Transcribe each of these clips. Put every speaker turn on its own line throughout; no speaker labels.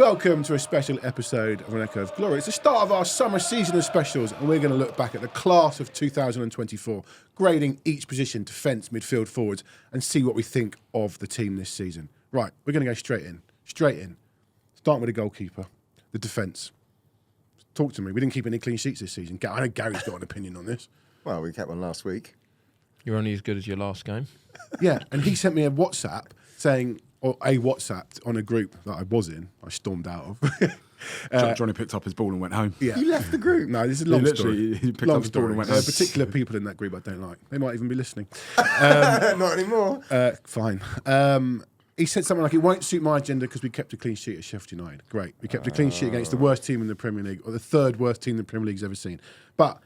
Welcome to a special episode of An Echo of Glory. It's the start of our summer season of specials, and we're going to look back at the class of 2024, grading each position, defence, midfield, forwards, and see what we think of the team this season. Right, we're going to go straight in. Starting with the goalkeeper, the defence. Talk to me. We didn't keep any clean sheets this season. I know Gary's got an opinion on this.
Well, we kept one last week.
You're only as good as your last game.
Yeah, and he sent me a WhatsApp saying, or a WhatsApp on a group that I was in, I stormed out of.
Johnny picked up his ball and went home.
Yeah.
You left the group?
No, this is a long story.
He picked up his ball and went
There
home.
are particular people in that group I don't like. They might even be listening.
Not anymore.
Fine. He said something like, it won't suit my agenda because we kept a clean sheet at Sheffield United. Great. We kept a clean sheet against the worst team in the Premier League, or the third worst team the Premier League's ever seen. But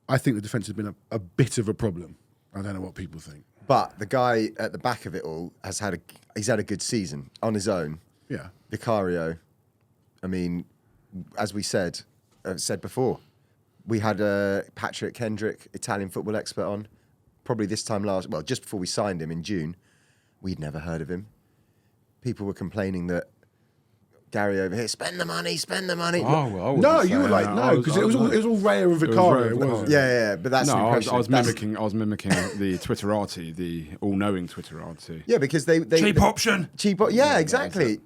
I think the defence has been a bit of a problem. I don't know what people think.
But the guy at the back of it all has had a good season on his own.
Yeah.
Vicario. I mean, as we said before, we had Patrick Kendrick, Italian football expert, on probably this time just before we signed him in June. We'd never heard of him. People were complaining that Gary over here, spend the money.
Oh, well,
No, you were like, no, because it was all Raya and Vicario, wasn't it?
Yeah, but that's the impression.
I was mimicking the Twitterati, the all-knowing Twitterati.
Yeah, because they
Cheap option.
Yeah, exactly.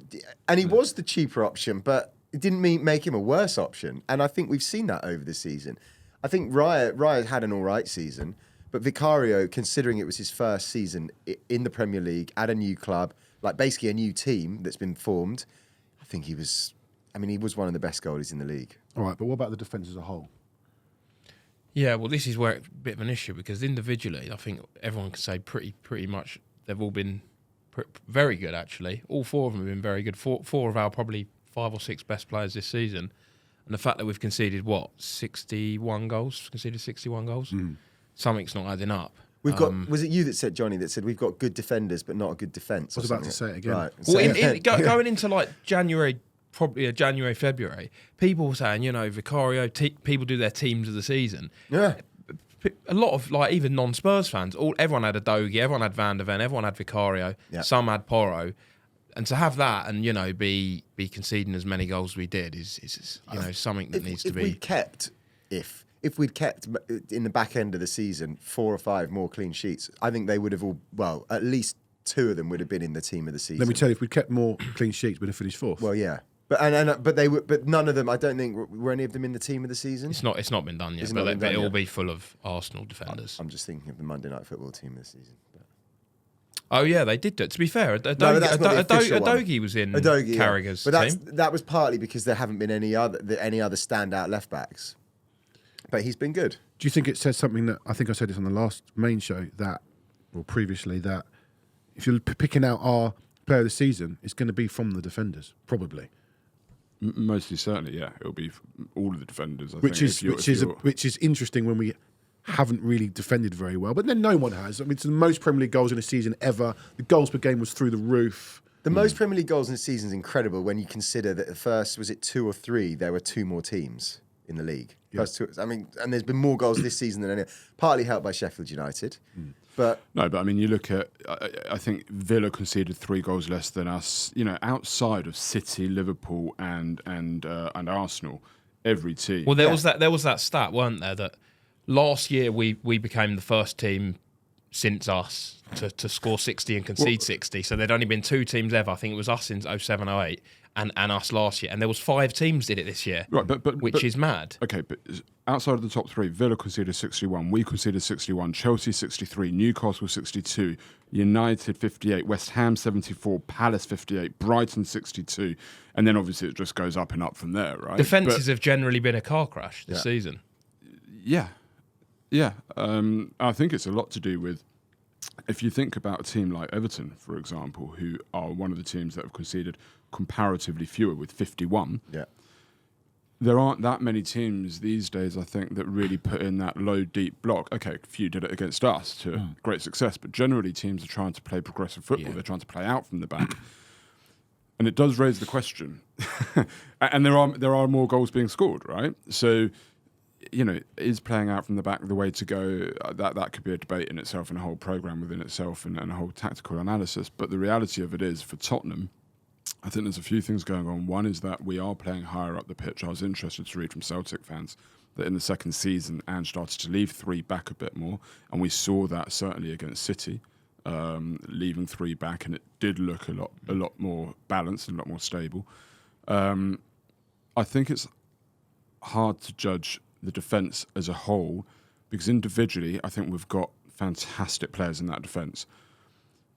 And he was the cheaper option, but it didn't make him a worse option. And I think we've seen that over the season. I think Raya had an all right season, but Vicario, considering it was his first season in the Premier League at a new club, like basically a new team that's been formed, I think he was one of the best goalies in the league.
All right, but what about the defence as a whole?
Yeah, well, this is where it's a bit of an issue because individually, I think everyone can say pretty much they've all been very good, actually. All four of them have been very good. Four of our probably 5 or 6 best players this season. And the fact that we've conceded, 61 goals? Conceded 61 goals? Something's not adding up.
We've got. Was it you that said, Johnny, that said we've got good defenders but not a good defence?
I was about to say it again.
Right.
Well, going into like January, February, people were saying, Vicario, people do their teams of the season.
Yeah.
A lot of even non-Spurs fans, everyone had Udogie, everyone had Van der Ven, everyone had Vicario, some had Porro, and to have that and be conceding as many goals as we did is something that needs to be.
If we'd kept in the back end of the season 4 or 5 more clean sheets, I think they would have at least 2 of them would have been in the team of the season.
Let me tell you, if we'd kept more clean sheets, we'd have finished 4th.
Well, yeah. But none of them. I don't think were any of them in the team of the season.
It's not been done yet, but it'll all be full of Arsenal defenders.
I'm just thinking of the Monday Night Football team this season. But.
Oh yeah, they did do it. To be fair, Udogie was in Carragher's team.
But that was partly because there haven't been any other standout left backs. But he's been good.
Do you think it says something that, I think I said this on the last main show, previously, that if you're picking out our player of the season, it's going to be from the defenders, probably.
Mostly certainly, yeah. It'll be all of the defenders, I
which
think.
Which is interesting when we haven't really defended very well. But then no one has. I mean, it's the most Premier League goals in a season ever. The goals per game was through the roof.
The most Premier League goals in a season is incredible when you consider that the first, was it 2 or 3, there were 2 more teams in the league. Yeah. And there's been more goals this season than any, partly helped by Sheffield United. But
you look at, I think Villa conceded 3 goals less than us. Outside of City, Liverpool, and Arsenal, every team.
Well, there was that stat, weren't there, that last year we became the first team since us to score 60 and concede 60. So there'd only been 2 teams ever. I think it was us in 07-08 and us last year. And there was 5 teams did it this year, right? Which is mad.
Okay, but outside of the top 3, Villa conceded 61, we conceded 61, Chelsea 63, Newcastle 62, United 58, West Ham 74, Palace 58, Brighton 62, and then obviously it just goes up and up from there, right?
Defences have generally been a car crash this season.
Yeah. I think it's a lot to do with, if you think about a team like Everton, for example, who are one of the teams that have conceded comparatively fewer with 51.
Yeah.
There aren't that many teams these days, I think, that really put in that low, deep block. Okay, a few did it against us to great success, but generally teams are trying to play progressive football. They're trying to play out from the back. And it does raise the question. And there are more goals being scored, right? So, is playing out from the back the way to go? That could be a debate in itself and a whole programme within itself and a whole tactical analysis. But the reality of it is, for Tottenham, I think there's a few things going on. One is that we are playing higher up the pitch. I was interested to read from Celtic fans that in the second season, Ange started to leave 3 back a bit more, and we saw that certainly against City, leaving 3 back, and it did look a lot more balanced and a lot more stable. I think it's hard to judge the defence as a whole, because individually, I think we've got fantastic players in that defence.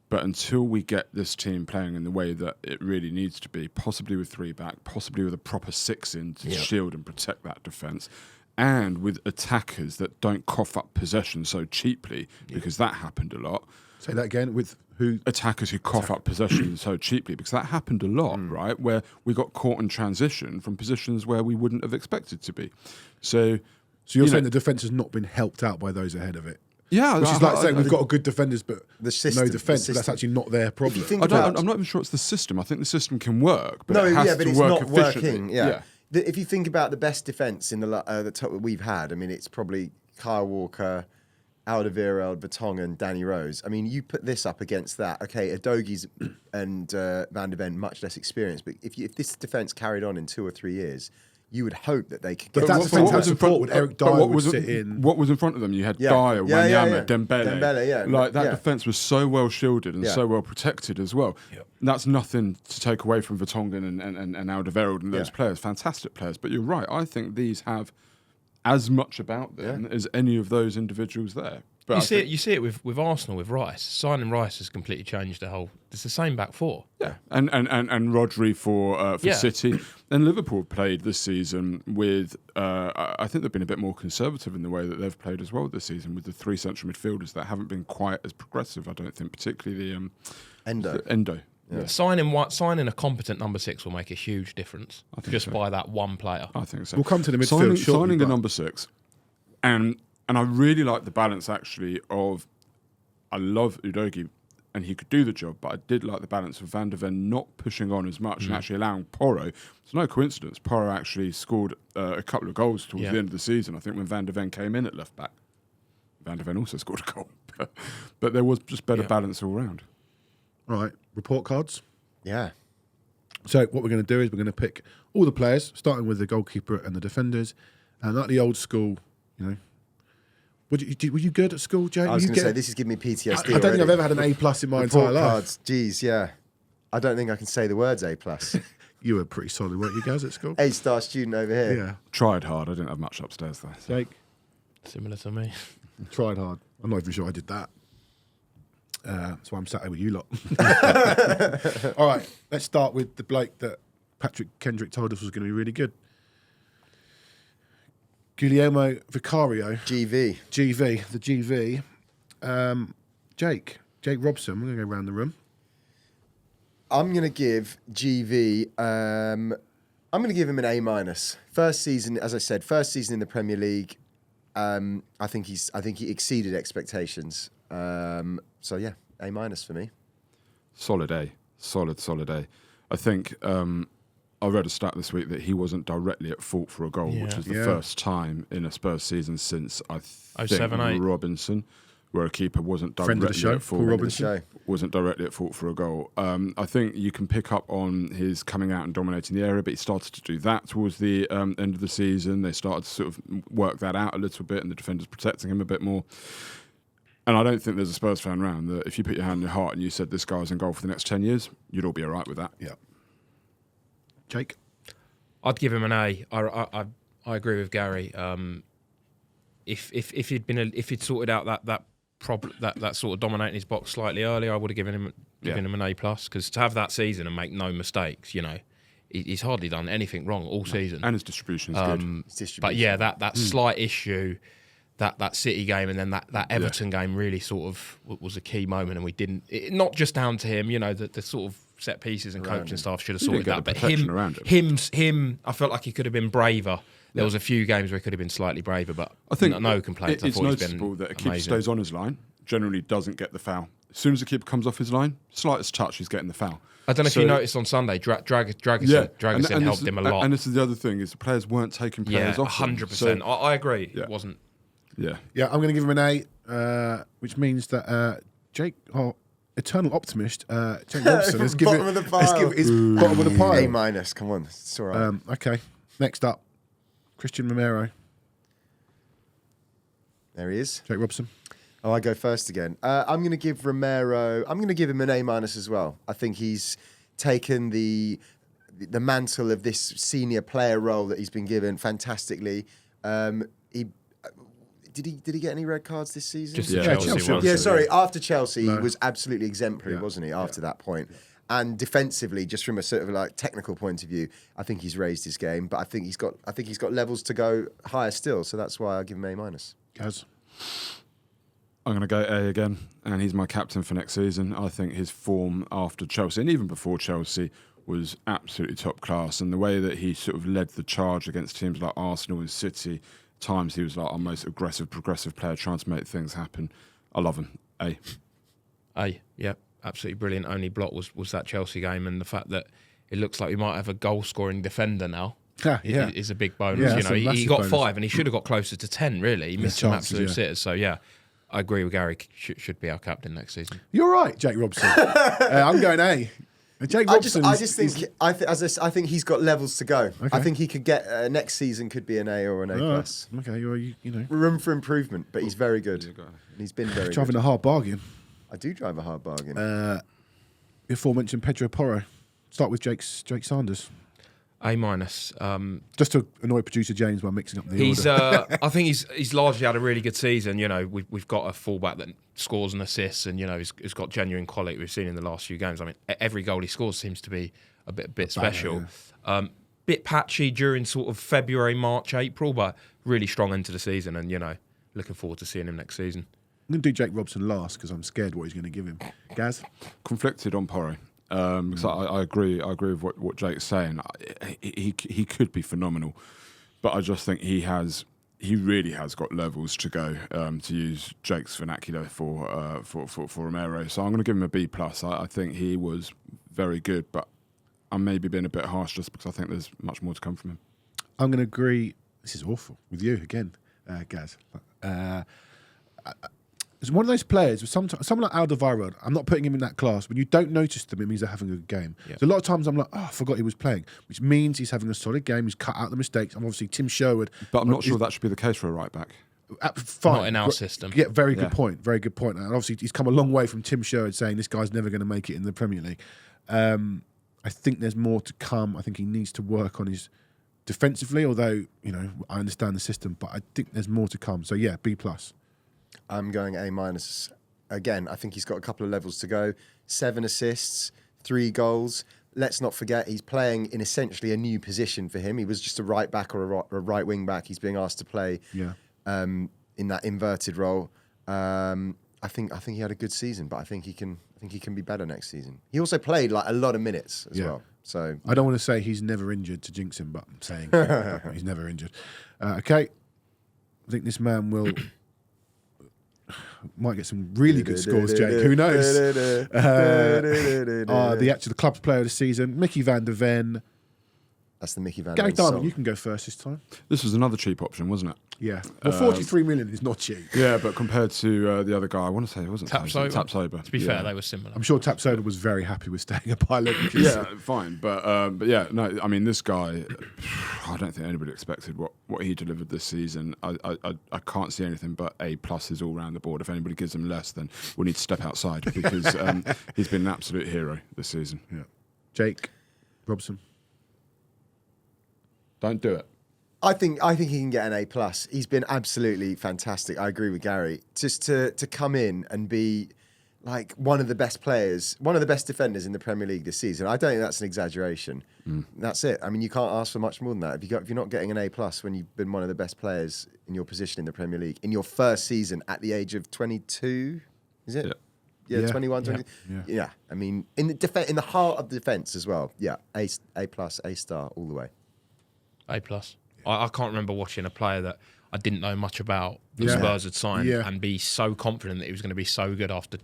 But until we get this team playing in the way that it really needs to be, possibly with 3 back, possibly with a proper 6 in to shield and protect that defence, and with attackers that don't cough up possession so cheaply, because that happened a lot.
Say that again, with who?
Attackers who cough up possession so cheaply, because that happened a lot, right? Where we got caught in transition from positions where we wouldn't have expected to be. So
you're saying the defence has not been helped out by those ahead of it?
Yeah,
which is like saying we've got good defenders, but
the system,
no defence. But that's actually not their problem.
I'm not even sure it's the system. I think the system can work, but it has to
it's
work
not
efficiently.
working. Yeah. If you think about the best defence in the top we've had, I mean, it's probably Kyle Walker, Alderweireld, Vertonghen, Danny Rose. I mean, you put this up against that. Okay, Udogie's and Van de Ven much less experienced, but if this defence carried on in 2 or 3 years, you would hope that they could get.
But that defence had support with Eric Dyer would sit in.
What was in front of them? You had Dyer, Wanyama, Dembele. Like that defence was so well shielded and so well protected as well. Yep. That's nothing to take away from Vertonghen and Alderweireld and those players. Fantastic players. But you're right. I think these have as much about them as any of those individuals there. But
you see it with Arsenal, with Rice. Signing Rice has completely changed the whole. It's the same back four.
Yeah, and Rodri for City. And Liverpool played this season with. I think they've been a bit more conservative in the way that they've played as well this season, with the 3 central midfielders that haven't been quite as progressive. I don't think, particularly the Endo.
Yeah. Signing a competent number 6 will make a huge difference just by that one player.
I think so.
We'll come to the midfield shortly.
Signing a number 6, and I really like the balance actually of. I love Udogie, and he could do the job, but I did like the balance of Van de Ven not pushing on as much and actually allowing Porro. It's no coincidence. Porro actually scored a couple of goals towards the end of the season. I think when Van de Ven came in at left back, Van de Ven also scored a goal, but there was just better balance all round.
Right, report cards.
Yeah.
So what we're going to do is we're going to pick all the players, starting with the goalkeeper and the defenders, and like the old school, you know. Were you good at school, Jake?
I was going to say, this is giving me PTSD.
I don't think I've ever had an A+ in my entire life.
Cards, geez, yeah. I don't think I can say the words A+.
You were pretty solid, weren't you guys at school?
A-star student over here.
Yeah.
Tried hard. I didn't have much upstairs though.
Jake?
Similar to me.
Tried hard. I'm not even sure I did that. That's why I'm sat here with you lot. All right, let's start with the bloke that Patrick Kendrick told us was going to be really good. Guillermo Vicario.
GV.
The GV. Jake Robson, we're going to go around the room.
I'm going to give GV, I'm going to give him an A-. First season, as I said, first season in the Premier League. I think he exceeded expectations. So yeah, A- for me.
Solid A. Solid A. I think I read a stat this week that he wasn't directly at fault for a goal, which is the first time in a Spurs season since I think
07-08.
Robinson, where a keeper wasn't directly at fault.
Paul Robinson.
Wasn't directly at fault for a goal. I think you can pick up on his coming out and dominating the area, but he started to do that towards the end of the season. They started to sort of work that out a little bit, and the defenders protecting him a bit more. And I don't think there's a Spurs fan around that if you put your hand in your heart and you said this guy's in goal for the next 10 years, you'd all be all right with that.
Yeah. Jake?
I'd give him an A. I agree with Gary. If he'd sorted out that problem, that sort of dominating his box slightly earlier, I would have given him an A+. Because to have that season and make no mistakes, you know, he's hardly done anything wrong all season.
And his distribution is good.
But yeah, that slight issue. That City game and then that Everton game really sort of was a key moment, and we didn't. Not just down to him, you know, the sort of set pieces and coaching staff should have sorted that. But him, I felt like he could have been braver. There was a few games where he could have been slightly braver, but I think no complaints.
It's noticeable that a keeper stays on his line, generally doesn't get the foul. As soon as the keeper comes off his line, slightest touch, he's getting the foul.
I don't know if you noticed on Sunday, Dragusin helped him a lot.
And this is the other thing, is the players weren't taking players off.
100%. I agree. It wasn't.
Yeah,
I'm going to give him an A, which means that Jake. Oh, eternal optimist, Jake Robson, has given
Bottom of the pile.
his bottom of the pile.
A minus. Come on, it's all right.
Okay, next up, Christian Romero,
There he is.
Jake Robson.
Oh, I go first again. I'm going to give Romero. I'm going to give him an A minus as well. I think he's taken the mantle of this senior player role that he's been given fantastically. He did he get any red cards this season?
Just
Yeah,
Chelsea.
Chelsea.
one.
Yeah, sorry. After Chelsea,
No.
he was absolutely exemplary, wasn't he? After that point, and defensively, just from a sort of like technical point of view, I think he's raised his game. But I think he's got levels to go higher still. So that's why I give him A minus.
Gaz.
I'm going to go A again, and he's my captain for next season. I think his form after Chelsea, and even before Chelsea, was absolutely top class. And the way that he sort of led the charge against teams like Arsenal and City, times he was like our most aggressive, progressive player trying to make things happen. I love him. A.
Yeah, absolutely brilliant. Only block was that Chelsea game, and the fact that it looks like we might have a goal-scoring defender now.
Yeah.
Is a big bonus.
Yeah,
You
that's
know,
a
he
massive
got
bonus.
5, and he should have got closer to 10. Really, he missed some
chances,
absolute
yeah.
sitters. So yeah, I agree with Gary. Should be our captain next season.
You're right, Jake Robson. I'm going A. Jake Robson.
I think he's got levels to go.
Okay.
I think he could get next season could be an A or an A plus.
Okay, you know,
Room for improvement, but he's very good. And he's been very
driving
good.
a hard bargain.
I do drive a hard bargain.
The aforementioned Pedro Porro. Start with Jake Sanders.
A minus.
Just to annoy producer James by mixing up the
He's.
order.
I think he's largely had a really good season. You know, we've got a fullback that scores and assists, and you know, he's got genuine quality. We've seen in the last few games. I mean, every goal he scores seems to be a bit special. Bit patchy during sort of February, March, April, but really strong into the season. And you know, looking forward to seeing him next season.
I'm going to do Jake Robson last because I'm scared what he's going to give him. Gaz?
Conflicted on Porro. So I agree with what Jake's saying. He could be phenomenal, but I just think he really has got levels to go. To use Jake's vernacular for Romero, so I'm going to give him a B plus. I think he was very good, but I'm maybe being a bit harsh just because I think there's much more to come from him.
I'm going to agree. This is awful with you again, Gaz. It's one of those players, someone like Alderweireld, I'm not putting him in that class. When you don't notice them, it means they're having a good game.
Yeah.
So a lot of times I'm like, I forgot he was playing, which means he's having a solid game. He's cut out the mistakes. And obviously Tim Sherwood.
But I'm not sure that should be the case for a right back.
Fine.
Not in our system.
Yeah, very good point. Very good point. And obviously he's come a long way from Tim Sherwood saying this guy's never going to make it in the Premier League. I think there's more to come. I think he needs to work on his defensively, although, you know, I understand the system, but I think there's more to come. So yeah, B plus.
I'm going A minus. Again, I think he's got a couple of levels to go. 7 assists, 3 goals. Let's not forget he's playing in essentially a new position for him. He was just a right back or a right wing back. He's being asked to play in that inverted role. I think he had a good season, but I think he can be better next season. He also played like a lot of minutes as well. So
I don't want to say he's never injured to jinx him, but I'm saying he's never injured. Okay, I think this man might get some really good scores, Jake. Who knows? The club's player of the season, Mickey van der Ven.
that's the Mickey van
Gary
Ven
Diamond,
song.
you can go first this time.
This was another cheap option, wasn't it?
Yeah. Well, 43 million is not cheap.
Yeah, but compared to the other guy, I want to say it wasn't Tapsoba.
To be fair, they were similar.
I'm sure Tapsoba was very happy with staying a pilot.
Yeah, fine, but yeah, no. I mean, this guy, I don't think anybody expected what he delivered this season. I can't see anything but A pluses all around the board. If anybody gives him less, then we'll need to step outside because he's been an absolute hero this season.
Yeah. Jake Robson.
Don't do it.
I think he can get an A plus. He's been absolutely fantastic. I agree with Gary. Just to come in and be like one of the best players, one of the best defenders in the Premier League this season. I don't think that's an exaggeration. That's it. I mean, you can't ask for much more than that. If you're not getting an A plus when you've been one of the best players in your position in the Premier League in your first season at the age of 22, is it? Yeah, 21, 20. Yeah. I mean, in the heart of the defence as well. Yeah, A plus, A star all the way.
A plus. I can't remember watching a player that I didn't know much about that Spurs had signed and be so confident that he was going to be so good after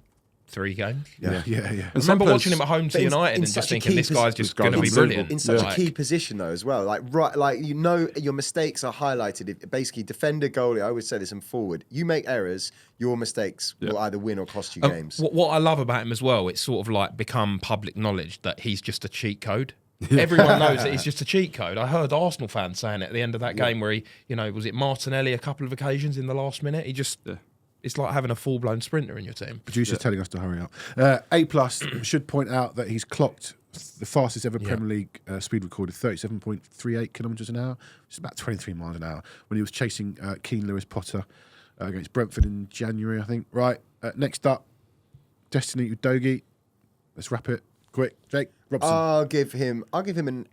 3 games.
Yeah.
I remember watching him at home to
But
United
in
and just
such a
thinking
key
this guy's just
this guy's
going to be
unbelievable.
brilliant.
in such
Like,
a key position though as well. Like your mistakes are highlighted. Basically, defender, goalie. I always say this, and forward. You make errors, your mistakes will either win or cost you games.
What I love about him as well, it's sort of like become public knowledge that he's just a cheat code. Everyone knows that he's just a cheat code. I heard Arsenal fans saying it at the end of that game where he, was it Martinelli a couple of occasions in the last minute? He just, it's like having a full-blown sprinter in your team.
Producer's telling us to hurry up. A+ should point out that he's clocked the fastest ever Premier League speed recorded, 37.38 kilometres an hour, which is about 23 miles an hour, when he was chasing Keane Lewis Potter against Brentford in January, I think. Right, next up, Destiny Udogie. Let's wrap it quick. Jake Robson.
I'll give him an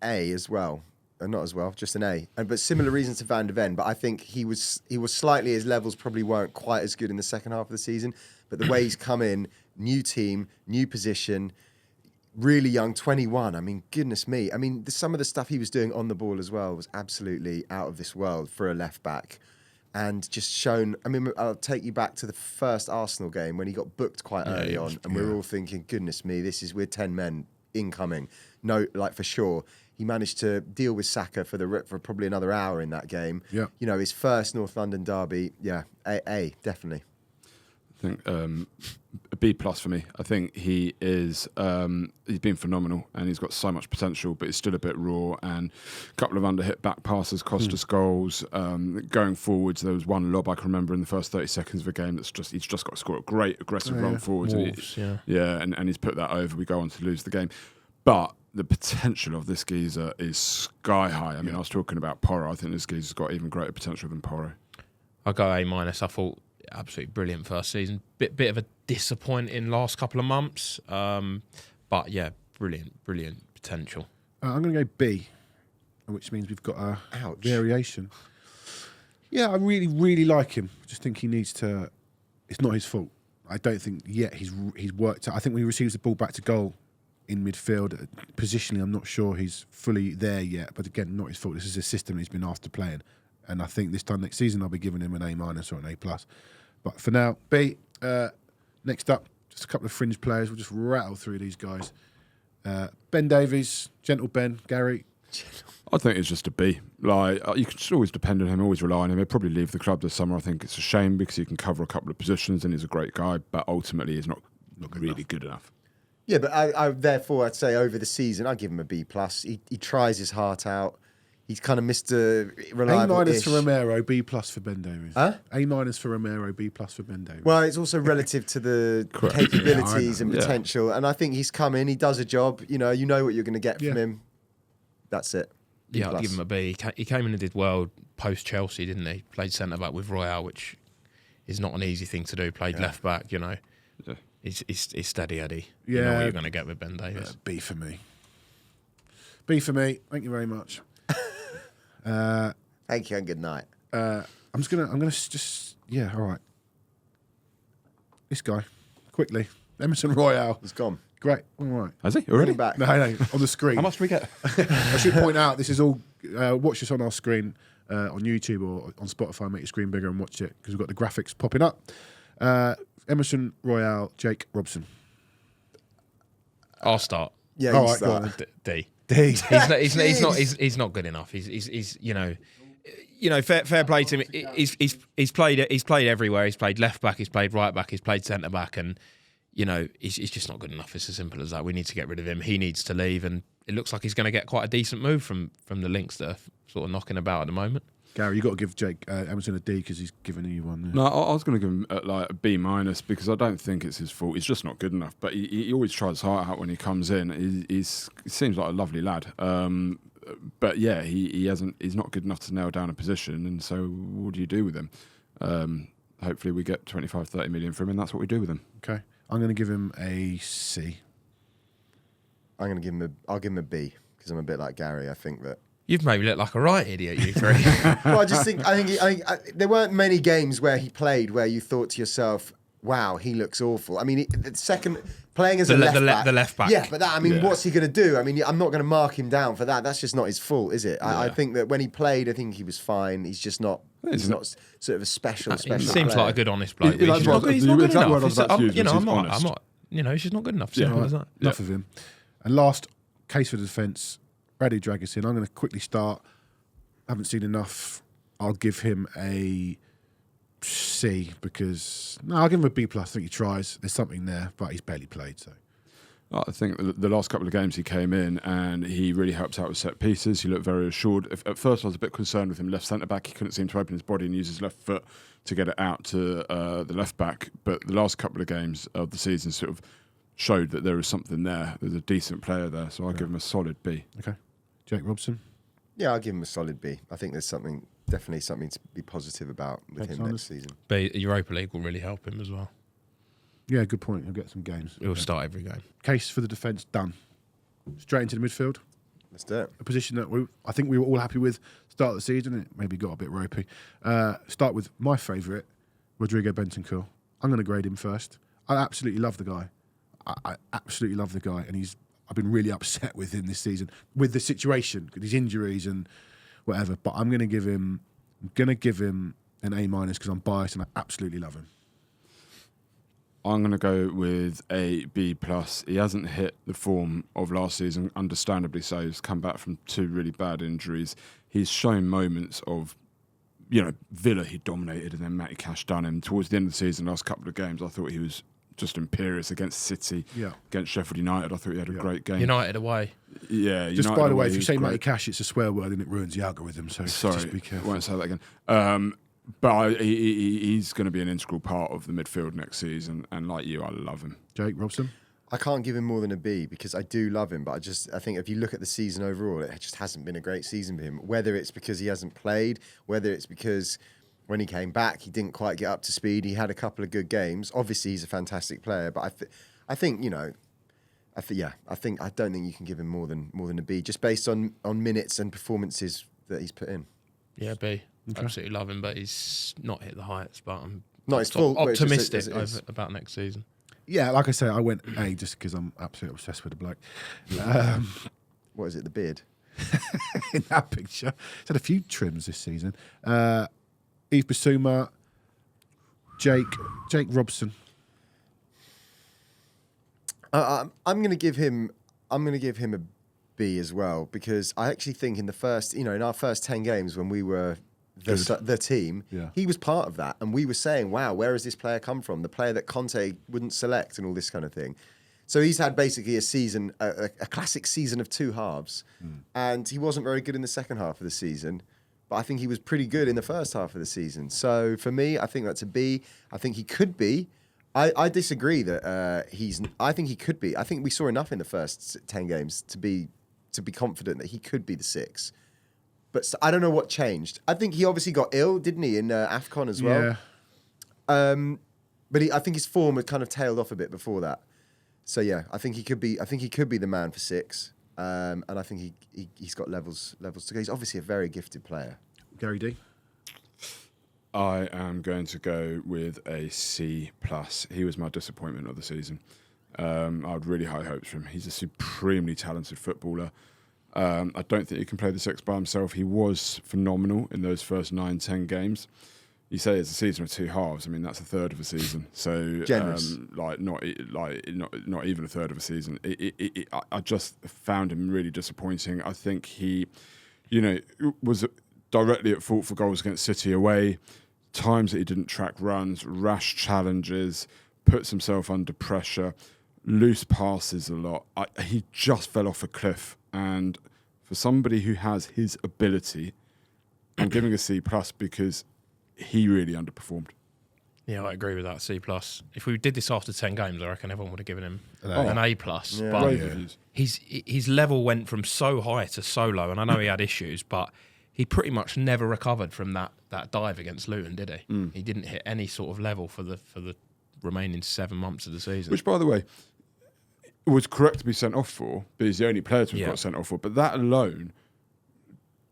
A as well. Not as well, just an A. But similar reasons to Van de Ven. But I think he was slightly, his levels probably weren't quite as good in the second half of the season. But the way he's come in, new team, new position, really young, 21. I mean, goodness me. I mean, some of the stuff he was doing on the ball as well was absolutely out of this world for a left back. And just shown, I mean, I'll take you back to the first Arsenal game when he got booked quite early on. And we were all thinking, goodness me, we're 10 men incoming. No, like for sure. He managed to deal with Saka for probably another hour in that game. Yeah. His first North London derby. Yeah, A definitely.
I think a B+ for me. I think he is. He's been phenomenal and he's got so much potential, but he's still a bit raw. And a couple of under-hit back passes cost us goals. Going forwards, there was one lob I can remember in the first 30 seconds of a game he's just got to score a great aggressive run forwards.
Wolves,
and he's put that over. We go on to lose the game, but the potential of this geezer is sky high. I mean, I was talking about Porro. I think this geezer's got even greater potential than Porro.
I'll go A-. I thought absolutely brilliant first season. Bit of a disappointing last couple of months. But yeah, brilliant potential.
I'm going to go B, which means we've got a variation. Yeah, I really, really like him. Just think he needs to... It's not his fault. I don't think yet he's worked out. I think when he receives the ball back to goal in midfield, positionally, I'm not sure he's fully there yet. But again, not his fault. This is a system he's been asked to play in. And I think this time next season, I'll be giving him an A- or an A+. But for now, B. Next up, just a couple of fringe players. We'll just rattle through these guys. Ben Davies, Gentle Ben, Gary.
I think it's just a B. Like, you can just always depend on him, always rely on him. He'll probably leave the club this summer. I think it's a shame because he can cover a couple of positions and he's a great guy, but ultimately he's not really good enough.
Yeah, but I'd say over the season, I'd give him a B+. He tries his heart out. He's kind of Mr. Reliable.
A- for Romero, B+ for Ben Davies.
Huh?
A- for Romero, B+ for Ben Davies.
Well, it's also relative to the capabilities and potential. And I think he's come in, he does a job. You know what you're going to get from him. That's it. B+.
I'll give him a B. He came in and did well post Chelsea, didn't he? Played centre back with Royale, which is not an easy thing to do. Played left back, Yeah. He's steady Eddie.
Yeah.
You know what you're going to get with Ben Davies.
B for me. B for me. Thank you very much.
Thank you and good night.
I'm gonna all right. This guy, quickly. Emerson Royale.
He's gone.
Great. All right.
Has he
Bring
already?
him back.
No, on the screen.
How much do we get?
I should point out, this is all, watch this on our screen, on YouTube or on Spotify, make your screen bigger and watch it, because we've got the graphics popping up. Emerson Royale, Jake Robson.
I'll start.
Yeah,
All
you
right,
start.
go on.
D.
D.
He's not good enough. He's fair play to him. He's played everywhere. He's played left back. He's played right back. He's played centre back, and he's just not good enough. It's as simple as that. We need to get rid of him. He needs to leave, and it looks like he's going to get quite a decent move from the links that are sort of knocking about at the moment.
Gary, you got to give Jake Emerson a D because he's given you one there.
No, I was going to give him a B- because I don't think it's his fault. He's just not good enough. But he always tries his heart out when he comes in. He seems like a lovely lad. But yeah, he's not good enough to nail down a position. And so what do you do with him? Hopefully we get 25-30 million from him, and that's what we do with him.
Okay, I'm going to give him a C.
I'll give him a B because I'm a bit like Gary. I think that.
You've made me look like a right idiot, you three.
Well, I think there weren't many games where he played where you thought to yourself, wow, he looks awful. I mean, the second playing as
The
a left back,
the left back.
Yeah, but what's he going to do? I mean, I'm not going to mark him down for that. That's just not his fault, is it? I think that when he played, I think he was fine. He's just not. He's not sort of a special.
He seems
player.
like a good, honest bloke.
He's
He's not good
exact
enough.
word I was about to use,
You know,
which is
I'm
honest.
not. You know, he's just not good enough. Simple as that.
Enough of him. And last case for the defence, Radu Dragusin. I'm going to quickly start. Haven't seen enough. I'll give him a C because I'll give him a B plus. I think he tries. There's something there, but he's barely played. So
I think the last couple of games he came in and he really helps out with set pieces. He looked very assured. At first, I was a bit concerned with him left centre back. He couldn't seem to open his body and use his left foot to get it out to the left back. But the last couple of games of the season sort of showed that there is something there. There's a decent player there, so I'll give him a solid B.
okay, Jake Robson.
Yeah, I'll give him a solid B. I think there's definitely something to be positive about with him next season.
But Europa League will really help him as well.
Yeah, good point. He'll get some games.
He'll start every game.
Case for the defence done. Straight into the midfield.
Let's do it.
A position that I think we were all happy with start of the season. It maybe got a bit ropey. Start with my favourite, Rodrigo Bentancur. I'm going to grade him first. I absolutely love the guy. I absolutely love the guy, and I've been really upset with him this season with the situation, his injuries and whatever. But I'm going to give him an A- because I'm biased and I absolutely love him.
I'm going to go with a B+. He hasn't hit the form of last season, understandably so. He's come back from 2 really bad injuries. He's shown moments of, Villa he dominated and then Matty Cash done him. Towards the end of the season, last couple of games, I thought he was just imperious against City, against Sheffield United. I thought he had a great game.
United away.
Yeah.
Just
United
by the way,
away,
if you
he
say
was
Matty
great.
Cash, it's a swear word and it ruins the algorithm. So
Sorry,
just be careful.
won't say that again. But he's going to be an integral part of the midfield next season, and like you, I love him.
Jake Robson.
I can't give him more than a B because I do love him, but I think if you look at the season overall, it just hasn't been a great season for him. Whether it's because he hasn't played, whether it's because when he came back, he didn't quite get up to speed. He had a couple of good games. Obviously, he's a fantastic player, but I don't think you can give him more than a B just based on minutes and performances that he's put in.
Yeah, B. Absolutely love him, but he's not hit the heights. But I'm
not his fault.
Optimistic about next season.
Yeah, like I say, I went A just because I'm absolutely obsessed with the bloke.
What is it? The beard.
In that picture, he's had a few trims this season. Yves Bissouma, Jake Robson.
I'm going to give him a B as well because I actually think in our first 10 games when we were the team, he was part of that, and we were saying, "Wow, where has this player come from? The player that Conte wouldn't select and all this kind of thing." So he's had basically a season, a classic season of 2 halves, and he wasn't very good in the second half of the season. But I think he was pretty good in the first half of the season. So for me, I think that's a B. I think he could be. I disagree that I think he could be. I think we saw enough in the first 10 games to be confident that he could be the 6. But I don't know what changed. I think he obviously got ill, didn't he, in AFCON as well?
Yeah.
But I think his form had kind of tailed off a bit before that. So yeah, I think he could be the man for 6. And I think he's got levels to go. He's obviously a very gifted player.
Gary D.
I am going to go with a C+. He was my disappointment of the season. I had really high hopes for him. He's a supremely talented footballer. I don't think he can play the 6 by himself. He was phenomenal in those first 9-10 games. You say it's a season of 2 halves. I mean, that's a third of a season. So,
generous.
Not even a third of a season. I just found him really disappointing. I think he, was directly at fault for goals against City away. Times that he didn't track runs, rash challenges, puts himself under pressure, loose passes a lot. He just fell off a cliff. And for somebody who has his ability, I'm giving a C+ because he really underperformed.
Yeah, I agree with that. C+. If we did this after 10 games, I reckon everyone would have given him an A+.
Yeah.
But his level went from so high to so low, and I know he had issues, but he pretty much never recovered from that dive against Luton, did he? He didn't hit any sort of level for the remaining 7 months of the season.
Which, by the way, was correct to be sent off for, but he's the only player to have got sent off for. But that alone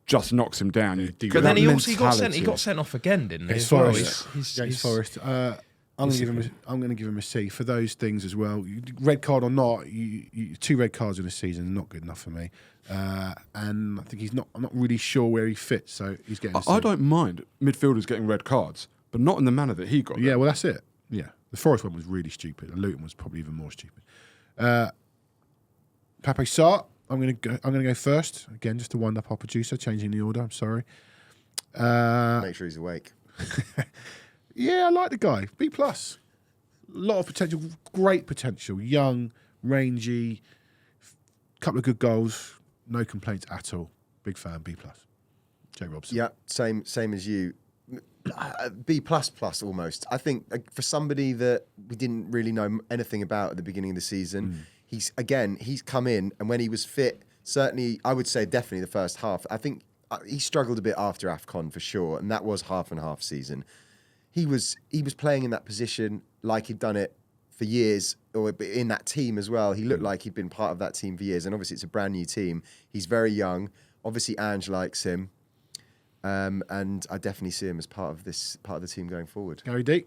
just knocks him down.
But then he also got sent off again, didn't he?
Against Forest. I'm going to give him a C for those things as well. Red card or not, 2 red cards in a season is not good enough for me. And I think I'm not really sure where he fits, so he's getting a C.
I don't mind midfielders getting red cards, but not in the manner that he got.
Yeah, well, that's it. Yeah. The Forest one was really stupid, and Luton was probably even more stupid. Pape Sarr, I'm going to go first. Again, just to wind up our producer, changing the order. I'm sorry.
Make sure he's awake.
Yeah, I like the guy. B+. A lot of potential, great potential. Young, rangy, couple of good goals. No complaints at all. Big fan, B+. Jay Robson.
Yeah, same as you. B++ almost. I think for somebody that we didn't really know anything about at the beginning of the season, he's come in, and when he was fit, certainly, I would say definitely the first half. I think he struggled a bit after AFCON for sure, and that was half and half season. He was playing in that position like he'd done it for years, or in that team as well. He looked like he'd been part of that team for years, and obviously it's a brand new team. He's very young. Obviously, Ange likes him, and I definitely see him as part of the team going forward.
Gary D.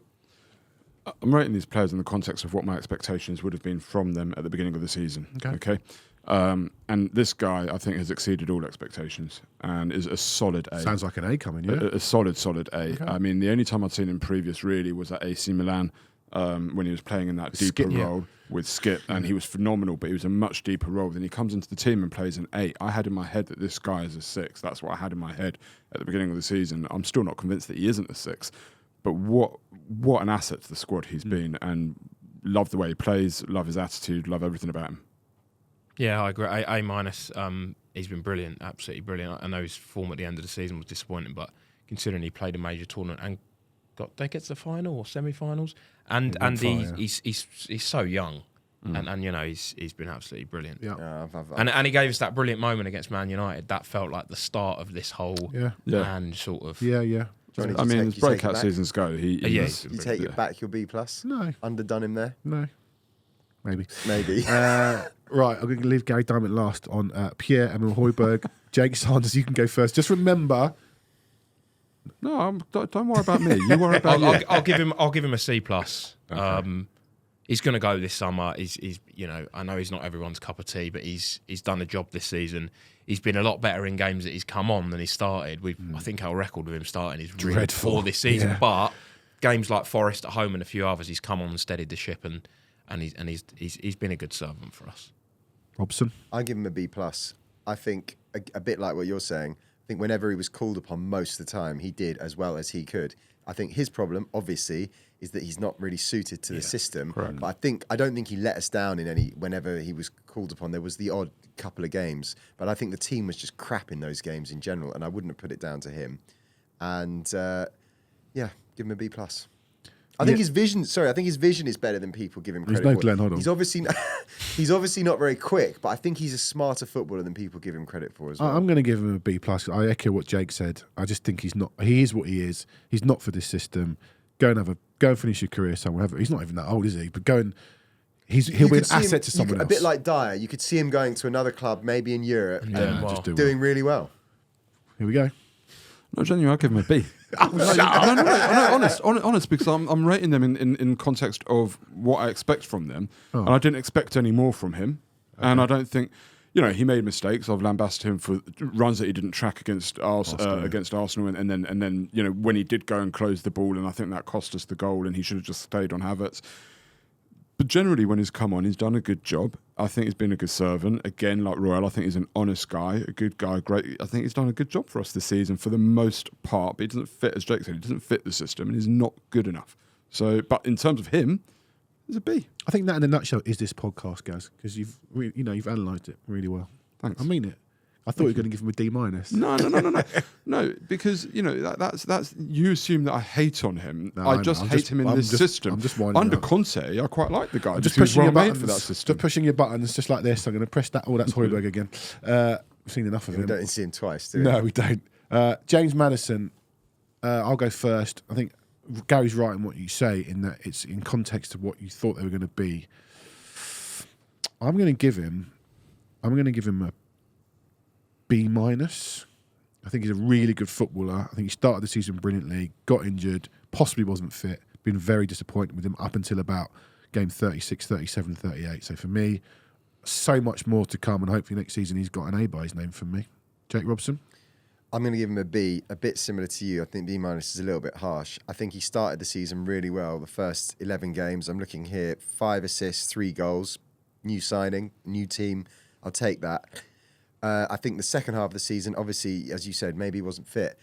I'm rating these players in the context of what my expectations would have been from them at the beginning of the season. Okay. And this guy, I think, has exceeded all expectations and is a solid A.
Sounds like an A coming, yeah?
A solid A.
Okay.
I mean, the only time I'd seen him previous really was at AC Milan when he was playing in that deeper role with Skip, and he was phenomenal, but he was a much deeper role. Then he comes into the team and plays an 8. I had in my head that this guy is a 6. That's what I had in my head at the beginning of the season. I'm still not convinced that he isn't a 6, but what an asset to the squad he's been, and love the way he plays, love his attitude, love everything about him.
Yeah, I agree. A-. He's been brilliant, absolutely brilliant. I know his form at the end of the season was disappointing, but considering he played a major tournament and they get to the final or semi-finals, and he's so young, and you know he's been absolutely brilliant.
Yeah.
And he gave us that brilliant moment against Man United. That felt like the start of this whole and sort of
Yeah.
Johnny,
I mean, as breakout seasons go,
you take it back, your B+.
No.
Underdone him there.
No. Maybe.
Right,
I'm going to leave Gary Diamond last on Pierre-Emile Hojbjerg. Jake Sanders, you can go first. Just remember...
No, don't worry about me. You worry about you.
I'll give him a C+. Okay. He's going to go this summer. He's I know he's not everyone's cup of tea, but he's done a job this season. He's been a lot better in games that he's come on than he started. I think our record with him starting is really poor this season. Yeah. But games like Forest at home and a few others, he's come on and steadied the ship, and he's been a good servant for us.
Robson,
I give him a B+. I think a bit like what you're saying. I think whenever he was called upon most of the time, he did as well as he could. I think his problem, obviously, is that he's not really suited to the system.
Correct.
But I don't think he let us down whenever he was called upon. There was the odd couple of games, but I think the team was just crap in those games in general, and I wouldn't have put it down to him. And give him a B+. I think his vision is better than people give him credit for.
There's no Glenn Hoddle.
He's obviously not very quick, but I think he's a smarter footballer than people give him credit for as well.
I'm going to give him a B+. I echo what Jake said. I just think he's not. He is what he is. He's not for this system. Go and finish your career somewhere. He's not even that old, is he? But he'll be an asset to someone else.
A bit like Dyer. You could see him going to another club, maybe in Europe, and doing really well.
Here we go.
No, genuinely, I'll give him a B. Honest, because I'm rating them in context of what I expect from them, and I didn't expect any more from him. Okay. And I don't think, he made mistakes. I've lambasted him for runs that he didn't track against Arsenal, and then when he did go and close the ball, and I think that cost us the goal, and he should have just stayed on Havertz. But generally, when he's come on, he's done a good job. I think he's been a good servant. Again, like Royal, I think he's an honest guy, a good guy, great. I think he's done a good job for us this season for the most part, but he doesn't fit, as Jake said, he doesn't fit the system, and he's not good enough. So, but in terms of him, it's a B.
I think that in a nutshell is this podcast, guys, because you've analysed it really well.
Thanks.
I mean it. I thought you were going to give him a D-.
No, because that's you assume that I hate on him. No, I just hate him in this system.
I'm just
under Conte, I quite like the guy.
I'm just pushing your buttons
for that system.
Just pushing your buttons, just like this. I'm going to press that. Oh, that's Hojbjerg again. We've seen enough of him.
We don't see him twice, do we?
No, we don't. James Maddison. I'll go first. I think Gary's right in what you say, in that it's in context of what you thought they were going to be. I'm going to give him a B-. I think he's a really good footballer. I think he started the season brilliantly, got injured, possibly wasn't fit, been very disappointed with him up until about game 36, 37, 38. So for me, so much more to come, and hopefully next season he's got an A by his name from me. Jake Robson?
I'm going to give him a B, a bit similar to you. I think B- is a little bit harsh. I think he started the season really well. The first 11 games, I'm looking here, 5 assists, 3 goals, new signing, new team. I'll take that. I think the second half of the season, obviously, as you said, maybe he wasn't fit.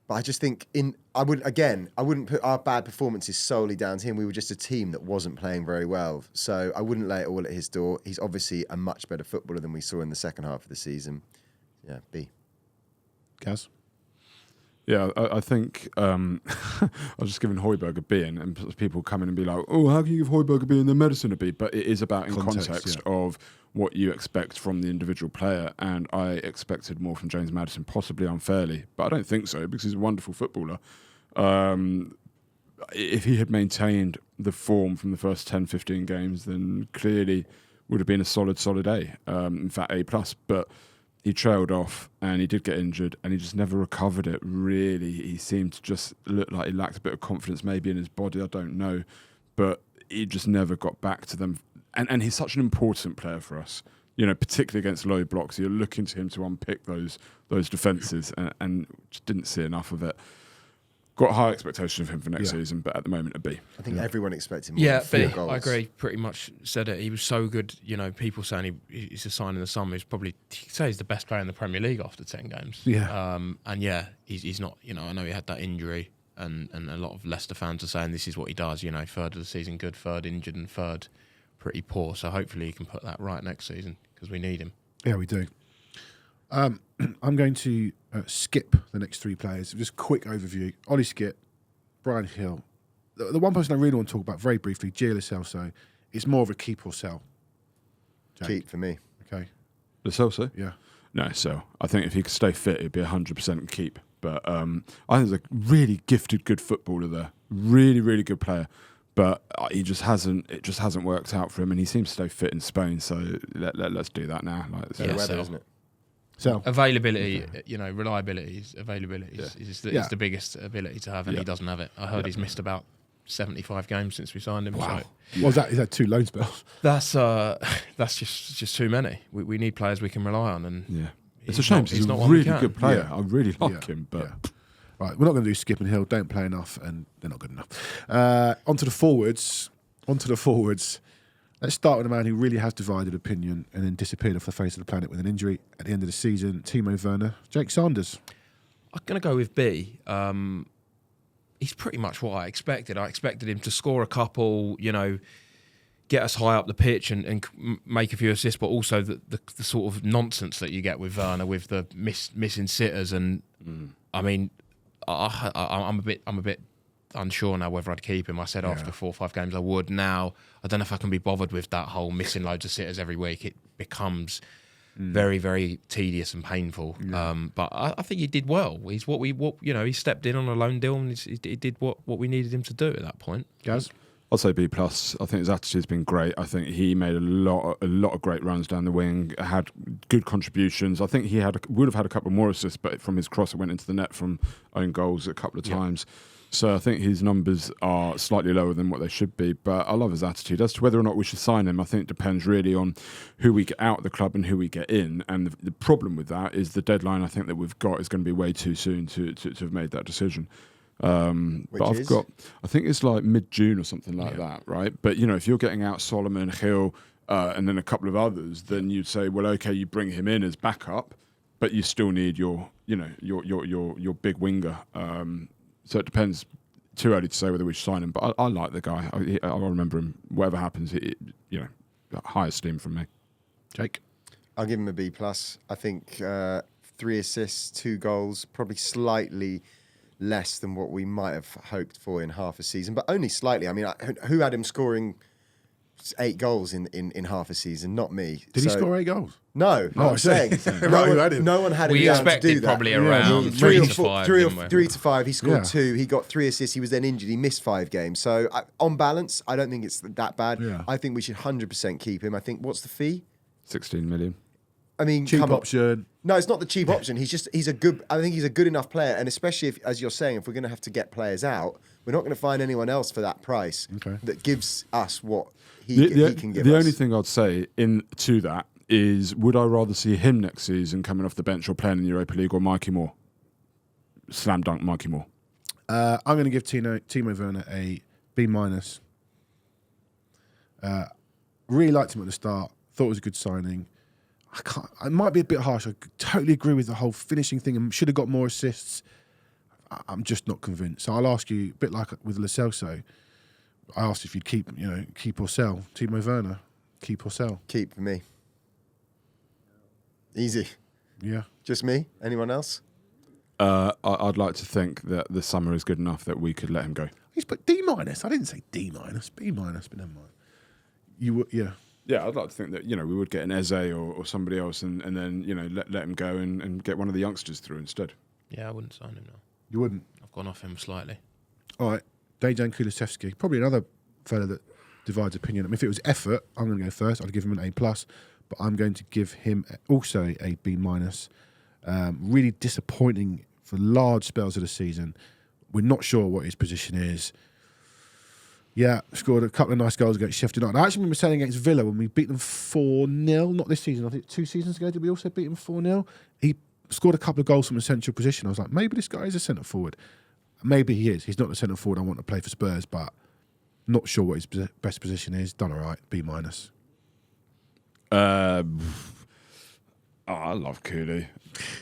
But I just think I wouldn't put our bad performances solely down to him. We were just a team that wasn't playing very well. So I wouldn't lay it all at his door. He's obviously a much better footballer than we saw in the second half of the season. Yeah, B.
Kaz?
Yeah, I think I was just giving Hojbjerg a B, and people come in and be like, "Oh, how can you give Hojbjerg a B and then Maddison a B?" But it is about in context of what you expect from the individual player, and I expected more from James Maddison, possibly unfairly, but I don't think so because he's a wonderful footballer. If he had maintained the form from the first 10, 15 games, then clearly would have been a solid A. In fact, A+. But he trailed off and he did get injured and he just never recovered it, really. He seemed to just look like he lacked a bit of confidence maybe in his body, I don't know. But he just never got back to them. And he's such an important player for us, you know, particularly against low blocks. You're looking to him to unpick those defences and just didn't see enough of it. Got high expectations of him for next season, but at the moment, a B.
I think everyone expected more than 4 goals.
I agree. Pretty much said it. He was so good. You know, people saying he's a sign in the summer. He'd say he's the best player in the Premier League after 10 games.
Yeah.
And yeah, he's not. You know, I know he had that injury, and a lot of Leicester fans are saying this is what he does. You know, third of the season good, third injured, and third pretty poor. So hopefully he can put that right next season because we need him.
Yeah, we do. I'm going to skip the next 3 players. Just quick overview. Ollie Skip, Brian Hill. The one person I really want to talk about very briefly, Gio Lo Celso, is more of a keep or sell. Jake.
Keep for me.
Okay.
Lo Celso?
Yeah.
No, so I think if he could stay fit, it'd be 100% keep. But I think he's a really gifted, good footballer there. Really, really good player. But it just hasn't worked out for him, and he seems to stay fit in Spain. So let's do that now.
Better weather, isn't it?
So
availability, you know, reliability is the biggest ability to have, and he doesn't have it. I heard he's missed about 75 games since we signed him.
Wow.
So.
Well, is that 2 loan spells?
That's just too many. We need players we can rely on, and
yeah, it's a shame. He's a really good player. I really like him, but.
Right, we're not going to do Skip and Hill. Don't play enough, and they're not good enough. Onto the forwards. Let's start with a man who really has divided opinion and then disappeared off the face of the planet with an injury at the end of the season. Timo Werner, Jake Sanders.
I'm going to go with B. He's pretty much what I expected. I expected him to score a couple, you know, get us high up the pitch and make a few assists, but also the sort of nonsense that you get with Werner, with the missing sitters. And I mean, I'm a bit unsure now whether I'd keep him. I said after 4 or 5 games I would. Now I don't know if I can be bothered with that whole missing loads of sitters every week. It becomes very, very tedious and painful. But I think he did well. He's he stepped in on a loan deal and he did what we needed him to do at that point.
Gaz?
I'll say B+. I think his attitude's been great. I think he made a lot of great runs down the wing, had good contributions. I think he would have had a couple more assists, but from his cross it went into the net from own goals a couple of times. So I think his numbers are slightly lower than what they should be, but I love his attitude. As to whether or not we should sign him, I think it depends really on who we get out of the club and who we get in. And the problem with that is the deadline I think that we've got is going to be way too soon to have made that decision. But I think it's like mid-June or something like that, right? But you know, if you're getting out Solomon, Hill, and then a couple of others, then you'd say, well, okay, you bring him in as backup, but you still need your big winger. So it depends. Too early to say whether we should sign him, but I like the guy. I'll remember him. Whatever happens, high esteem from me.
Jake?
I'll give him a B+. I think 3 assists, 2 goals, probably slightly less than what we might have hoped for in half a season, but only slightly. I mean, who had him scoring 8 goals in half a season? Not me.
Did he score 8 goals?
No, I'm saying no one had him
we
down to do
expected
that.
probably around
3
to 5.
3 to 5. He scored 2. He got 3 assists. He was then injured. He missed 5 games. So on balance, I don't think it's that bad.
Yeah.
I think we should 100% keep him. I think, what's the fee?
16 million.
I mean,
Cheap
come on.
option.
No, it's not the cheap option. I think he's a good enough player, and especially if, as you're saying, if we're going to have to get players out, we're not going to find anyone else for that price that gives us what he can give us.
The only thing I'd say to that is, would I rather see him next season coming off the bench or playing in the Europa League, or Mikey Moore? Slam dunk Mikey Moore.
I'm going to give Timo Werner a B-. Really liked him at the start. Thought it was a good signing. I might be a bit harsh. I totally agree with the whole finishing thing and should have got more assists. I'm just not convinced. So I'll ask you, a bit like with Lo Celso, I asked if you'd keep or sell. Timo Werner, keep or sell?
Keep for me. Easy.
Yeah.
Just me? Anyone else?
I'd like to think that the summer is good enough that we could let him go.
He's put D-. I didn't say D-, B-, but never mind. You would, yeah.
Yeah, I'd like to think that we would get an Eze or somebody else, and then let him go and get one of the youngsters through instead.
Yeah, I wouldn't sign him now.
You wouldn't?
I've gone off him slightly.
All right, Dejan Kulusevski, probably another fella that divides opinion. I mean, if it was effort, I'm going to go first. I'd give him an A+, but I'm going to give him also a B-. Really disappointing for large spells of the season. We're not sure what his position is. Yeah, scored a couple of nice goals against Sheffield United. I actually remember saying against Villa when we beat them 4-0, not this season, I think 2 seasons ago, did we also beat them 4-0? He scored a couple of goals from a central position. I was like, maybe this guy is a centre forward. Maybe he is. He's not the centre forward I want to play for Spurs, but not sure what his best position is. Done all right, B-.
I love Cooley,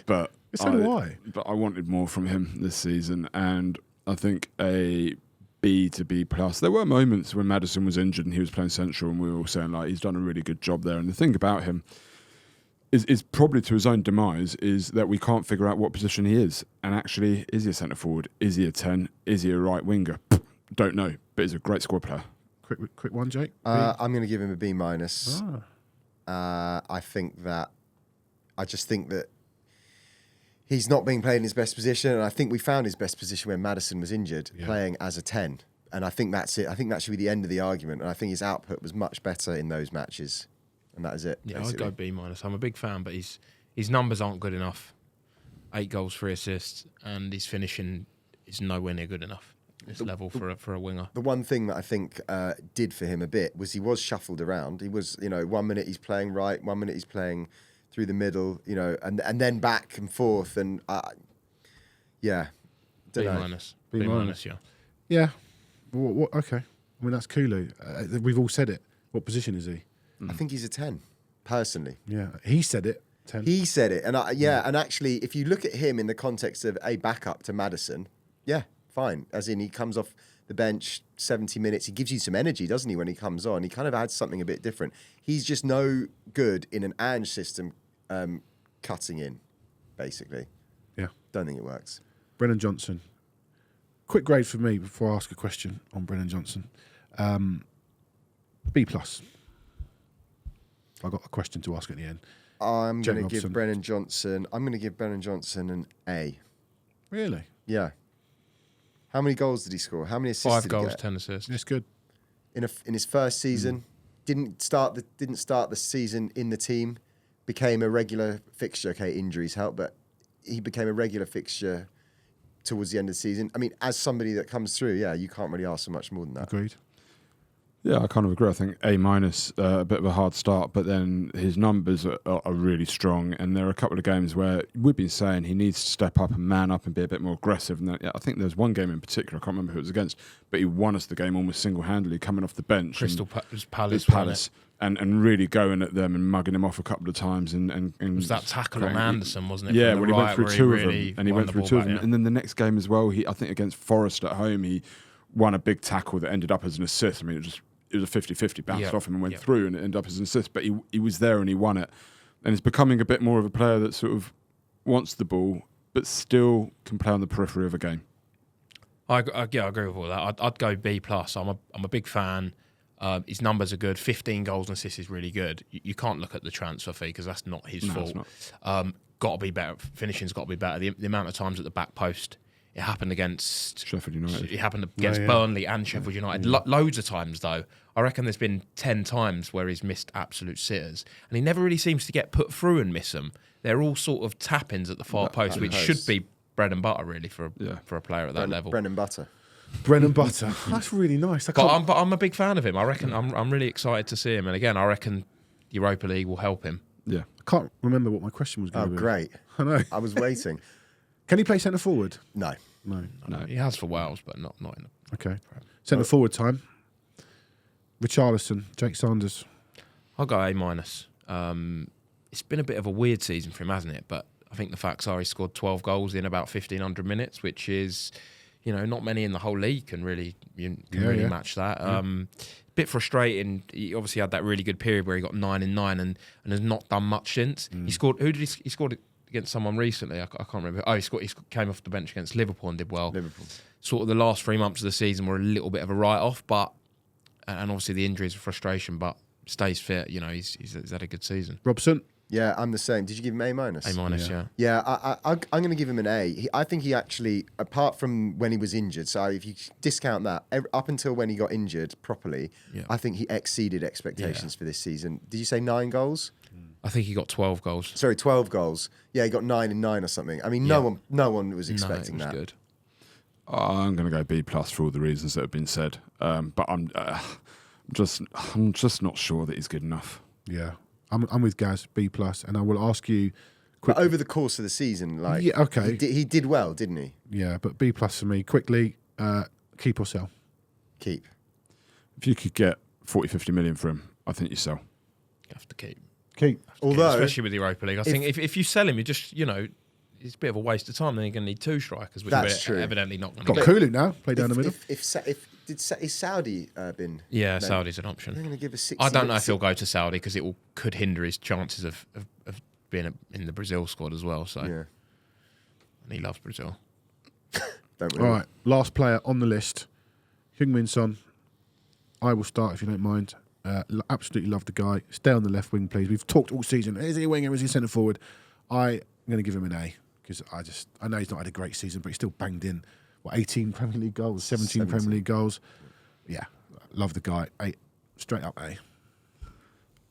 but
So do I.
But I wanted more from him this season, and I think a B to B+. There were moments when Maddison was injured and he was playing central, and we were all saying he's done a really good job there. And the thing about him is probably to his own demise is that we can't figure out what position he is. And actually, is he a centre forward? Is he a 10? Is he a right winger? Don't know, but he's a great squad player.
Quick one, Jake.
I'm going to give him a B-. I just think that he's not being played in his best position, and I think we found his best position when Maddison was injured, playing as a 10. And I think that's it. I think that should be the end of the argument, and I think his output was much better in those matches, and that is it.
Yeah,
basically.
I'd go B-. I'm a big fan, but his numbers aren't good enough. 8 goals, 3 assists, and his finishing is nowhere near good enough. This level for a winger.
The one thing that I think did for him a bit was he was shuffled around. He was, 1 minute he's playing right, 1 minute he's playing through the middle, and then back and forth, and yeah,
B-.
B-.
Yeah.
Yeah. What? Okay. I mean, that's Kulu. We've all said it. What position is he?
I think he's a 10, personally.
Yeah. He said it. 10.
He said it, and and actually, if you look at him in the context of a backup to Maddison, yeah, fine. As in, he comes off the bench 70 minutes. He gives you some energy, doesn't he, when he comes on? He kind of adds something a bit different. He's just no good in an Ange system cutting in, basically.
Yeah.
Don't think it works.
Brennan Johnson. Quick grade for me before I ask a question on Brennan Johnson. B+. I got a question to ask at the end.
I'm going to
Robson.
give Brennan Johnson an A.
Really?
Yeah. How many goals did he score? How many assists
5
did
goals,
he get?
10 assists.
It's good.
In his first season, didn't start the season in the team, became a regular fixture. Okay, injuries help, but he became a regular fixture towards the end of the season. I mean, as somebody that comes through, you can't really ask for much more than that.
Agreed.
Yeah, I kind of agree. I think A-, a bit of a hard start, but then his numbers are really strong. And there are a couple of games where we've been saying he needs to step up and man up and be a bit more aggressive. And I think there's one game in particular, I can't remember who it was against, but he won us the game almost single-handedly, coming off the bench.
Crystal Palace.
And really going at them and mugging them off a couple of times. And
it was that tackle on Anderson, wasn't it?
Yeah,
when
he went through 2 of them. And he went through 2 of them. And then the next game as well, I think against Forest at home, he won a big tackle that ended up as an assist. I mean, it was a 50-50, bounced off him and went through, and it ended up as an assist. But he was there and he won it. And he's becoming a bit more of a player that sort of wants the ball, but still can play on the periphery of a game.
I agree with all that. I'd go B+. I'm a big fan. His numbers are good. 15 goals and assists is really good. You can't look at the transfer fee because that's not his fault.
It's not.
Got to be better. Finishing's got to be better. The amount of times at the back post It happened against
Sheffield United.
It happened against Burnley and Sheffield United. Loads of times, though. I reckon there's been 10 times where he's missed absolute sitters. And he never really seems to get put through and miss them. They're all sort of tap-ins at the far post, which should be bread and butter, really, for a player at that level.
Brennan Butter.
Brennan Butter. That's really nice.
But I'm a big fan of him. I reckon I'm really excited to see him. And again, I reckon Europa League will help him.
Yeah.
I can't remember what my question was going to be.
Oh, great.
I know.
I was waiting.
Can he play centre forward?
No.
No.
He has for Wales, but not in the...
Okay. Centre forward time. Richarlison, Jake Saunders.
I'll go A-. It's been a bit of a weird season for him, hasn't it? But I think the fact Sarr scored 12 goals in about 1,500 minutes, which is, not many in the whole league can really match that. Bit frustrating. He obviously had that really good period where he got 9 in 9 and has not done much since. He scored. Who did he scored against? Someone recently. I can't remember. Oh, he came off the bench against Liverpool and did well.
Liverpool.
Sort of the last 3 months of the season were a little bit of a write-off, and obviously the injuries are frustration, but stays fit. He's had a good season.
Robson.
Yeah, I'm the same. Did you give him A-?
A-, yeah.
Yeah, I'm going to give him an A. I think he actually, apart from when he was injured, so if you discount that, up until when he got injured properly, I think he exceeded expectations for this season. Did you say 9 goals?
I think he got 12 goals.
Sorry, 12 goals. Yeah, he got 9 in 9 or something. I mean, no one was expecting that.
Good.
I'm going to go B+ for all the reasons that have been said, but I'm just not sure that he's good enough.
Yeah. I'm with Gaz, B+, and I will ask you
But over the course of the season, he did well, didn't he?
Yeah, but B+ for me. Quickly, keep or sell?
Keep.
If you could get 40-50 million for him, I think you sell.
You have to keep.
Keep.
Although,
especially with the Europa League. I think if you sell him, you just, it's a bit of a waste of time. Then you're going to need 2 strikers, which
That's
we're
true.
evidently not going
Got
to get.
Kulu now, play down the middle.
Is Saudi been?
Yeah,
no,
Saudi's an option.
They're going to give us 60.
I don't know if he'll go to Saudi because it could hinder his chances of being in the Brazil squad as well. So,
Yeah.
and he loves Brazil.
Don't
All
really.
right, last player on the list, Heung-min Son. I will start if you don't mind. Absolutely love the guy. Stay on the left wing, please. We've talked all season. Is he a winger? Is he centre forward? I'm going to give him an A because I know he's not had a great season, but he's still banged in 18 Premier League goals, 17 Premier League goals. Yeah, love the guy. A, straight up A.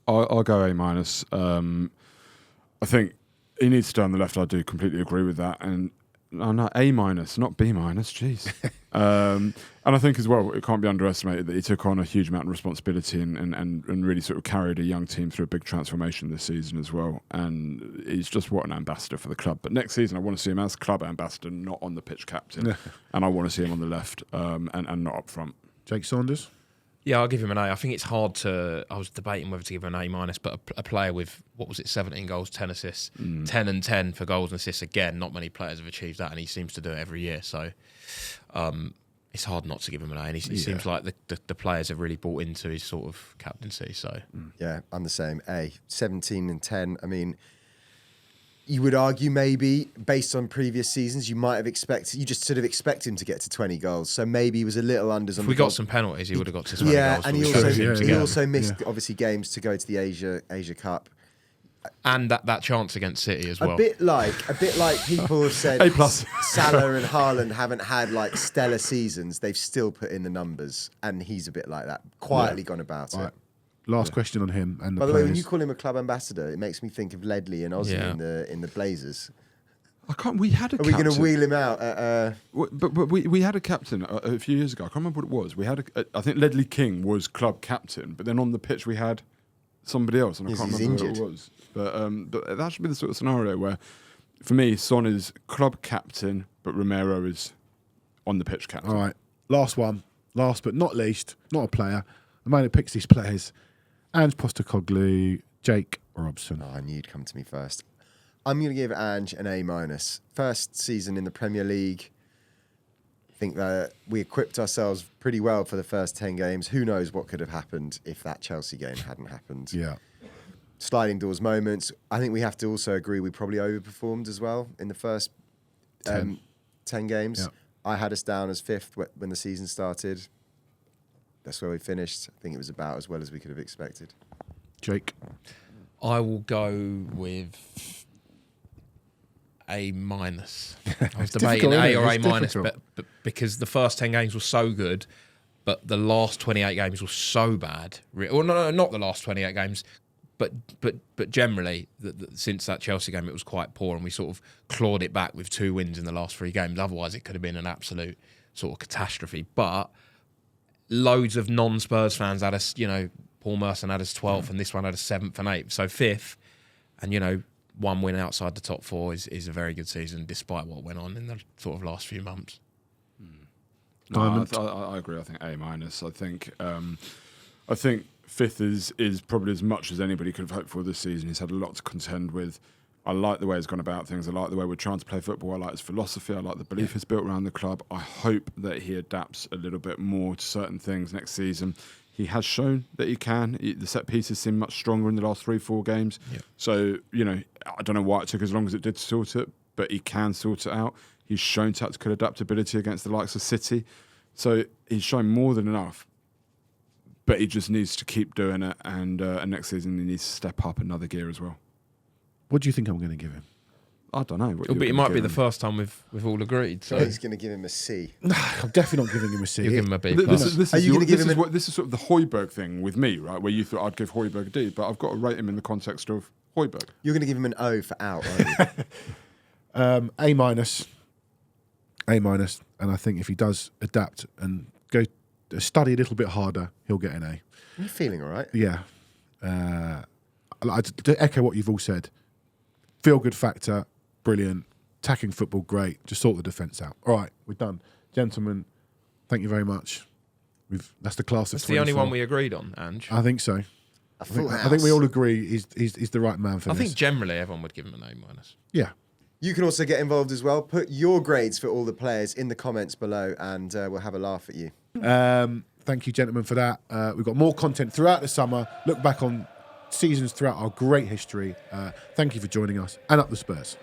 I'll go A-. I think he needs to stay on the left. I do completely agree with that. And no, A-, not B-. Jeez. And I think as well, it can't be underestimated that he took on a huge amount of responsibility and really sort of carried a young team through a big transformation this season as well. And he's just what an ambassador for the club. But next season, I want to see him as club ambassador, not on the pitch captain. And I want to see him on the left and not up front.
Jake Saunders.
Yeah, I'll give him an A. I think it's hard to... I was debating whether to give him an A-, but a player with, 17 goals, 10 assists, 10 and 10 for goals and assists. Again, not many players have achieved that, and he seems to do it every year. So it's hard not to give him an A. And he seems like the players have really bought into his sort of captaincy. So
Yeah, I'm the same. A. 17 and 10. I mean, you would argue maybe based on previous seasons, you just sort of expect him to get to 20 goals. So maybe he was a little unders on
if we got some penalties, he would have got to 20
Yeah,
goals.
and he also missed obviously games to go to the Asia Cup.
And that chance against City as well.
A bit like people have said Salah and Haaland haven't had like stellar seasons. They've still put in the numbers, and he's a bit like that. Quietly gone about it.
Last question on him and the
By the
players.
way, when you call him a club ambassador, it makes me think of Ledley and Ozzy in the Blazers.
I can't. We had a.
Are we going to wheel him out?
But we had a captain a few years ago. I can't remember what it was. We had I think Ledley King was club captain, but then on the pitch we had somebody else, and I can't remember who it was. But that should be the sort of scenario where, for me, Son is club captain, but Romero is on the pitch captain.
All right, last one. Last but not least, not a player. The man who picks these players. Ange Postecoglou, Jake Robson.
Oh, I knew you'd come to me first. I'm going to give Ange an A-. First season in the Premier League. I think that we equipped ourselves pretty well for the first 10 games. Who knows what could have happened if that Chelsea game hadn't happened.
Yeah.
Sliding doors moments. I think we have to also agree we probably overperformed as well in the first 10 games.
Yeah.
I had us down as 5th when the season started. That's where we finished. I think it was about as well as we could have expected.
Jake.
I will go with A minus. I was
difficult,
debating A
isn't
or
it?
A
It's
minus,
difficult.
but because the first 10 games were so good, but the last 28 games were so bad. Well, no, not the last 28 games, but generally, since that Chelsea game, it was quite poor, and we sort of clawed it back with 2 wins in the last 3 games. Otherwise, it could have been an absolute sort of catastrophe. But loads of non-Spurs fans had us, Paul Merson had us 12th, and this one had us 7th and 8th, so 5th, and 1 win outside the top 4 is a very good season, despite what went on in the sort of last few months.
No, I agree. I think A minus. I think 5th is probably as much as anybody could have hoped for this season. He's had a lot to contend with. I like the way he's gone about things. I like the way we're trying to play football. I like his philosophy. I like the belief he's built around the club. I hope that he adapts a little bit more to certain things next season. He has shown that he can. The set pieces seem much stronger in the last 3-4 games. Yep. So, I don't know why it took as long as it did to sort it, but he can sort it out. He's shown tactical adaptability against the likes of City. So he's shown more than enough, but he just needs to keep doing it. And next season, he needs to step up another gear as well.
What do you think I'm going to give him?
I don't know.
But it might be the first time we've all agreed. So
He's going to give him a C.
No, I'm definitely not giving him a C.
You'll give him a B+.
Are you going to give him
this is sort of the Hojbjerg thing with me, right? Where you thought I'd give Hojbjerg a D, but I've got to rate him in the context of Hojbjerg.
You're going to give him an O for out, aren't you?
A minus. And I think if he does adapt and go study a little bit harder, he'll get an A.
Are you feeling all right?
Yeah. To echo what you've all said, feel good factor, brilliant. Attacking football, great. Just sort the defence out. All right, we're done. Gentlemen, thank you very much. That's the class of 24.
That's the only one we agreed on, Ange.
I think so.
A full house.
I think we all agree he's the right man for
I
this.
think generally everyone would give him an A minus.
Yeah.
You can also get involved as well. Put your grades for all the players in the comments below, and we'll have a laugh at you.
Thank you, gentlemen, for that. We've got more content throughout the summer. Look back on seasons throughout our great history. Thank you for joining us. And up the Spurs.